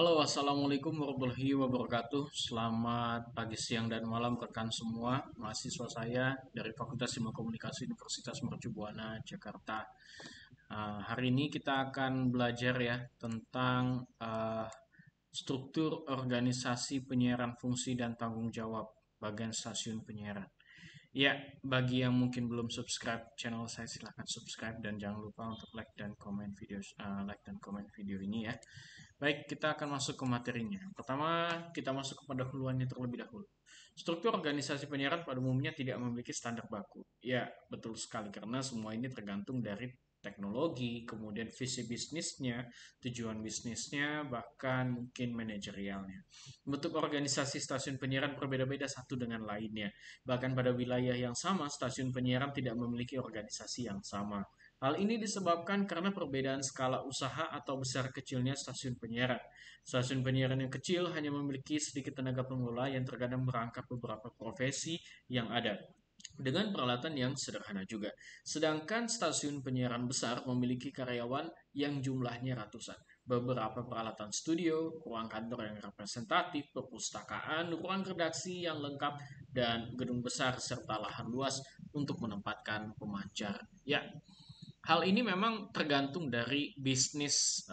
Halo, assalamualaikum warahmatullahi wabarakatuh. Selamat pagi, siang, dan malam rekan semua. Mahasiswa saya dari Fakultas Ilmu Komunikasi Universitas Mercu Buana, Jakarta. Hari ini kita akan belajar ya tentang struktur organisasi penyiaran fungsi dan tanggung jawab bagian stasiun penyiaran. Ya, bagi yang mungkin belum subscribe channel saya silahkan subscribe dan jangan lupa untuk like dan komen video ini ya. Baik, kita akan masuk ke materinya. Pertama, kita masuk ke pendahuluannya terlebih dahulu. Struktur organisasi penyiaran pada umumnya tidak memiliki standar baku. Ya, betul sekali karena semua ini tergantung dari teknologi, kemudian visi bisnisnya, tujuan bisnisnya, bahkan mungkin manajerialnya. Bentuk organisasi stasiun penyiaran berbeda-beda satu dengan lainnya. Bahkan pada wilayah yang sama, stasiun penyiaran tidak memiliki organisasi yang sama. Hal ini disebabkan karena perbedaan skala usaha atau besar kecilnya stasiun penyiaran. Stasiun penyiaran yang kecil hanya memiliki sedikit tenaga pengelola yang terkadang merangkap beberapa profesi yang ada dengan peralatan yang sederhana juga. Sedangkan stasiun penyiaran besar memiliki karyawan yang jumlahnya ratusan. Beberapa peralatan studio, ruang kantor yang representatif, perpustakaan, ruang redaksi yang lengkap, dan gedung besar serta lahan luas untuk menempatkan pemancar. Ya, hal ini memang tergantung dari bisnis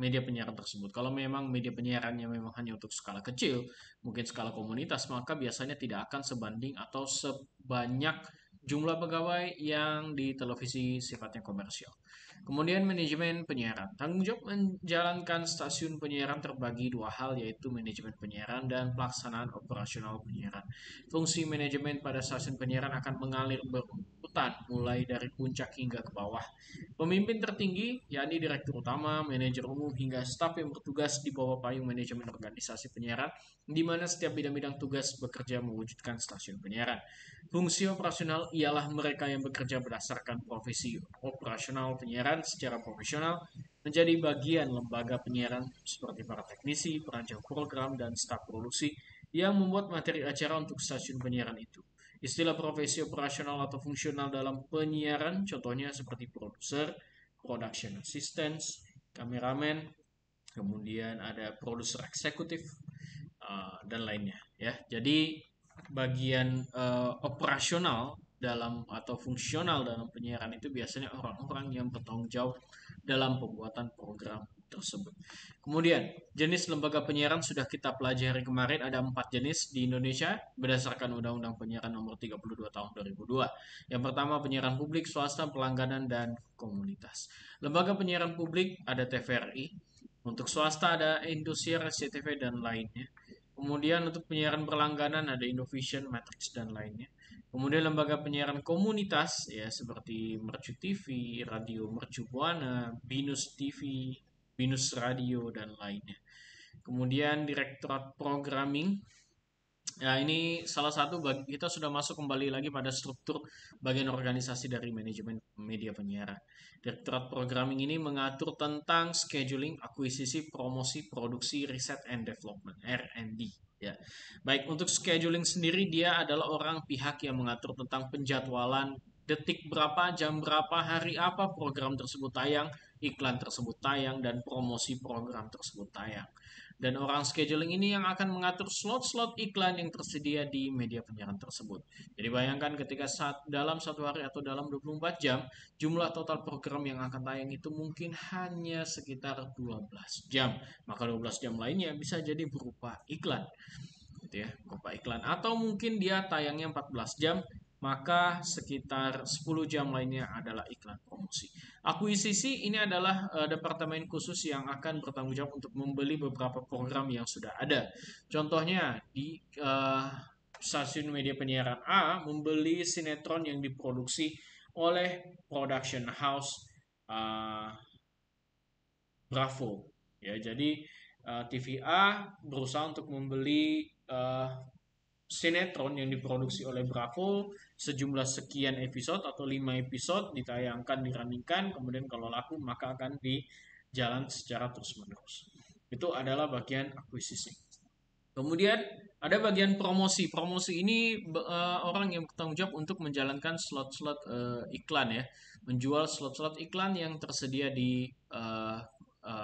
media penyiaran tersebut. Kalau memang media penyiarannya memang hanya untuk skala kecil, mungkin skala komunitas, maka biasanya tidak akan sebanding atau sebanyak jumlah pegawai yang di televisi sifatnya komersial. Kemudian manajemen penyiaran. Tanggung jawab menjalankan stasiun penyiaran terbagi dua hal, yaitu manajemen penyiaran dan pelaksanaan operasional penyiaran. Fungsi manajemen pada stasiun penyiaran akan mengalir berurutan mulai dari puncak hingga ke bawah. Pemimpin tertinggi, yakni direktur utama, manajer umum, hingga staf yang bertugas di bawah payung manajemen organisasi penyiaran, di mana setiap bidang-bidang tugas bekerja mewujudkan stasiun penyiaran. Fungsi operasional ialah mereka yang bekerja berdasarkan profesi operasional penyiaran secara profesional, menjadi bagian lembaga penyiaran seperti para teknisi, perancang program, dan staf produksi yang membuat materi acara untuk stasiun penyiaran itu. Istilah profesi operasional atau fungsional dalam penyiaran contohnya seperti produser, production assistant, kameramen, kemudian ada produser eksekutif dan lainnya ya. Jadi bagian operasional dalam atau fungsional dalam penyiaran itu biasanya orang-orang yang bertanggung jawab dalam pembuatan program tersebut. Kemudian, jenis lembaga penyiaran sudah kita pelajari kemarin, ada 4 jenis di Indonesia berdasarkan Undang-Undang Penyiaran Nomor 32 Tahun 2002. Yang pertama penyiaran publik, swasta, pelangganan, dan komunitas. Lembaga penyiaran publik ada TVRI, untuk swasta ada Indosiar, SCTV, dan lainnya. Kemudian untuk penyiaran berlangganan ada Indovision, Matrix, dan lainnya. Kemudian lembaga penyiaran komunitas ya seperti Mercu TV, Radio Mercu Buana, Binus TV, Binus Radio, dan lainnya. Kemudian Direktorat Programming. Ya, ini salah satu kita sudah masuk kembali lagi pada struktur bagian organisasi dari manajemen media penyiaran. Direktorat Programming ini mengatur tentang scheduling, akuisisi, promosi, produksi, riset and development (R&D). Ya. Baik, untuk scheduling sendiri dia adalah orang pihak yang mengatur tentang penjadwalan detik berapa, jam berapa, hari apa program tersebut tayang, iklan tersebut tayang, dan promosi program tersebut tayang. Dan orang scheduling ini yang akan mengatur slot-slot iklan yang tersedia di media penyiaran tersebut. Jadi bayangkan ketika dalam satu hari atau dalam 24 jam, jumlah total program yang akan tayang itu mungkin hanya sekitar 12 jam. Maka 12 jam lainnya bisa jadi berupa iklan gitu ya, berupa iklan, atau mungkin dia tayangnya 14 jam, maka sekitar 10 jam lainnya adalah iklan promosi. Akuisisi ini adalah departemen khusus yang akan bertanggung jawab untuk membeli beberapa program yang sudah ada. Contohnya di stasiun media penyiaran A membeli sinetron yang diproduksi oleh production house uh, Bravo. Ya, jadi TVA berusaha untuk membeli sinetron yang diproduksi oleh Bravo sejumlah sekian episode atau 5 episode ditayangkan, dirunningkan, kemudian kalau laku maka akan dijalan secara terus-menerus. Itu adalah bagian akuisisi. Kemudian ada bagian promosi. Promosi ini orang yang bertanggung jawab untuk menjalankan slot-slot iklan ya, menjual slot-slot iklan yang tersedia di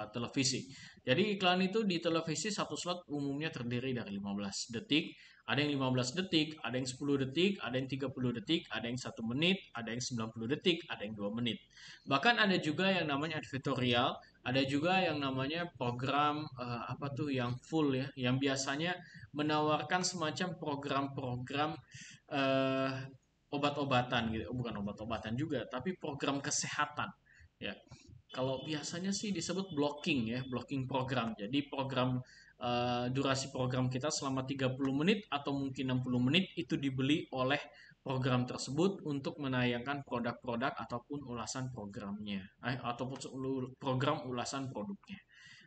televisi. Jadi iklan itu di televisi satu slot umumnya terdiri dari 15 detik, ada yang 15 detik, ada yang 10 detik, ada yang 30 detik, ada yang 1 menit, ada yang 90 detik, ada yang 2 menit. Bahkan ada juga yang namanya editorial, ada juga yang namanya program apa tuh yang full ya, yang biasanya menawarkan semacam program-program eh, obat-obatan gitu, bukan obat-obatan juga, tapi program kesehatan ya. Kalau biasanya sih disebut blocking ya, blocking program. Jadi program durasi program kita selama 30 menit atau mungkin 60 menit itu dibeli oleh program tersebut untuk menayangkan produk-produk ataupun ulasan programnya, ataupun program ulasan produknya.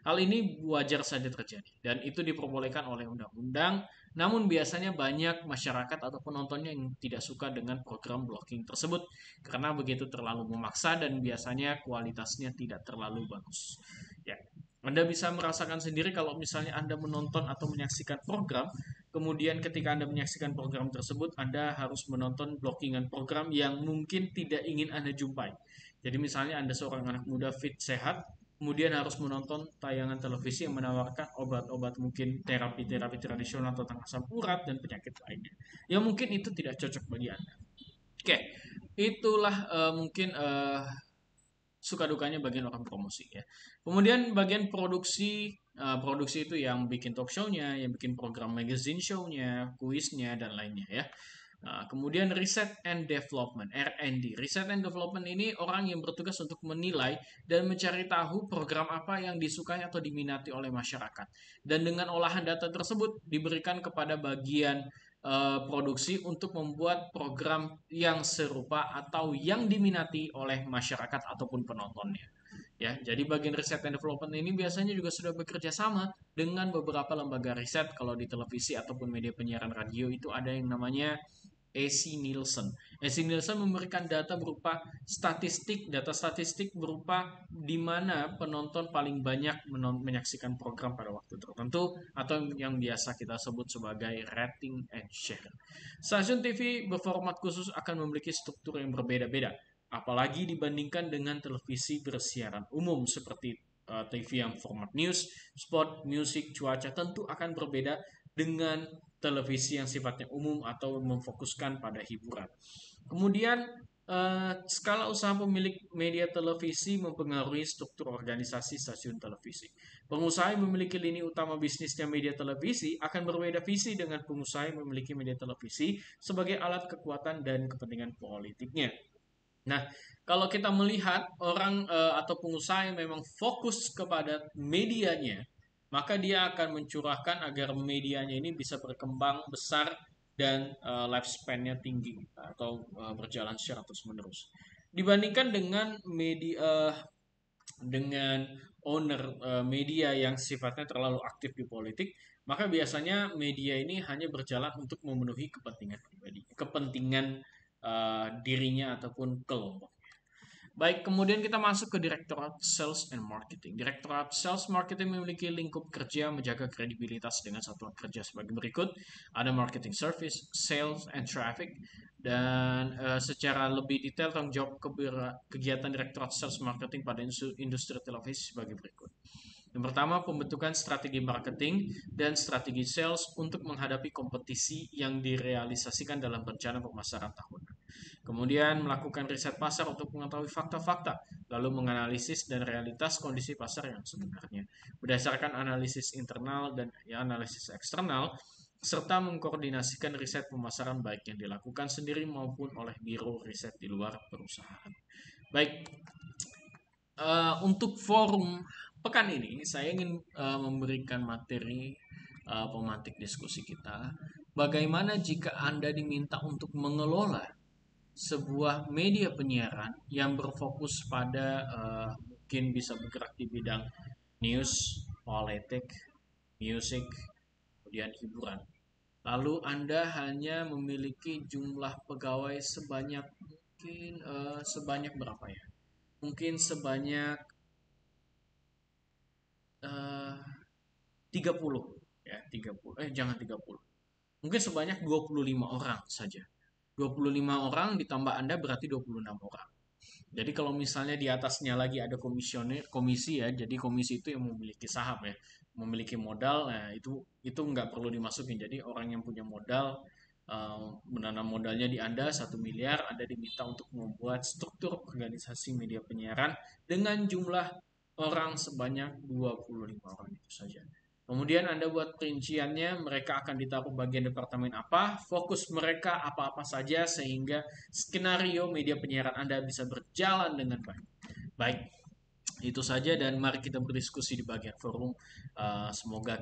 Hal ini wajar saja terjadi dan itu diperbolehkan oleh undang-undang. Namun biasanya banyak masyarakat atau penontonnya yang tidak suka dengan program blocking tersebut karena begitu terlalu memaksa dan biasanya kualitasnya tidak terlalu bagus. Ya, Anda bisa merasakan sendiri kalau misalnya Anda menonton atau menyaksikan program, kemudian ketika Anda menyaksikan program tersebut, Anda harus menonton blockingan program yang mungkin tidak ingin Anda jumpai. Jadi misalnya Anda seorang anak muda fit sehat, kemudian harus menonton tayangan televisi yang menawarkan obat-obat mungkin terapi-terapi tradisional tentang asam urat dan penyakit lainnya. Ya mungkin itu tidak cocok bagi Anda. Oke, itulah mungkin suka dukanya bagian orang promosi ya. Kemudian bagian produksi, produksi itu yang bikin talk show-nya, yang bikin program magazine show-nya, kuisnya dan lainnya ya. Nah, kemudian Research and Development, R&D. Research and Development ini orang yang bertugas untuk menilai dan mencari tahu program apa yang disukai atau diminati oleh masyarakat. Dan dengan olahan data tersebut diberikan kepada bagian produksi untuk membuat program yang serupa atau yang diminati oleh masyarakat ataupun penontonnya. Ya, jadi bagian riset and development ini biasanya juga sudah bekerja sama dengan beberapa lembaga riset. Kalau di televisi ataupun media penyiaran radio itu ada yang namanya AC Nielsen. AC Nielsen memberikan data berupa statistik, data statistik berupa di mana penonton paling banyak menyaksikan program pada waktu tertentu atau yang biasa kita sebut sebagai rating and share. Stasiun TV berformat khusus akan memiliki struktur yang berbeda-beda, apalagi dibandingkan dengan televisi bersiaran umum seperti TV yang format news, sport, musik, cuaca tentu akan berbeda dengan televisi yang sifatnya umum atau memfokuskan pada hiburan. Kemudian skala usaha pemilik media televisi mempengaruhi struktur organisasi stasiun televisi. Pengusaha yang memiliki lini utama bisnisnya media televisi akan berbeda visi dengan pengusaha yang memiliki media televisi sebagai alat kekuatan dan kepentingan politiknya. Nah, kalau kita melihat orang atau pengusaha yang memang fokus kepada medianya, maka dia akan mencurahkan agar medianya ini bisa berkembang besar dan lifespan-nya tinggi atau berjalan secara terus-menerus. Dibandingkan dengan dengan owner media yang sifatnya terlalu aktif di politik, maka biasanya media ini hanya berjalan untuk memenuhi kepentingan pribadi, kepentingan dirinya ataupun kelompok. Baik, kemudian kita masuk ke Direktorat Sales and Marketing. Direktorat Sales Marketing memiliki lingkup kerja menjaga kredibilitas dengan satuan kerja sebagai berikut. Ada marketing service, sales, and traffic. Dan secara lebih detail tanggung jawab kegiatan Direktorat Sales Marketing pada industri televisi sebagai berikut. Yang pertama, pembentukan strategi marketing dan strategi sales untuk menghadapi kompetisi yang direalisasikan dalam rencana pemasaran tahunan. Kemudian melakukan riset pasar untuk mengetahui fakta-fakta, lalu menganalisis dan realitas kondisi pasar yang sebenarnya. Berdasarkan analisis internal dan analisis eksternal, serta mengkoordinasikan riset pemasaran baik yang dilakukan sendiri maupun oleh biro riset di luar perusahaan. Baik, untuk forum pekan ini saya ingin memberikan materi pemantik diskusi kita. Bagaimana jika Anda diminta untuk mengelola sebuah media penyiaran yang berfokus pada mungkin bisa bergerak di bidang news, politik, musik, kemudian hiburan. Lalu Anda hanya memiliki jumlah pegawai sebanyak mungkin sebanyak berapa ya? Mungkin sebanyak eh, 30 ya, 30. Jangan 30. Mungkin sebanyak 25 orang saja. 25 orang ditambah Anda berarti 26 orang. Jadi kalau misalnya di atasnya lagi ada komisioner, komisi ya, jadi komisi itu yang memiliki saham ya, memiliki modal, nah itu nggak perlu dimasukin. Jadi orang yang punya modal, menanam modalnya di Anda 1 miliar, Anda diminta untuk membuat struktur organisasi media penyiaran dengan jumlah orang sebanyak 25 orang itu saja. Kemudian Anda buat perinciannya, mereka akan ditaruh bagian departemen apa, fokus mereka apa-apa saja sehingga skenario media penyiaran Anda bisa berjalan dengan baik. Baik, itu saja dan mari kita berdiskusi di bagian forum. Semoga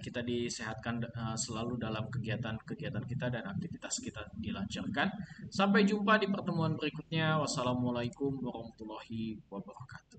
kita disehatkan selalu dalam kegiatan-kegiatan kita dan aktivitas kita dilancarkan. Sampai jumpa di pertemuan berikutnya. Wassalamualaikum warahmatullahi wabarakatuh.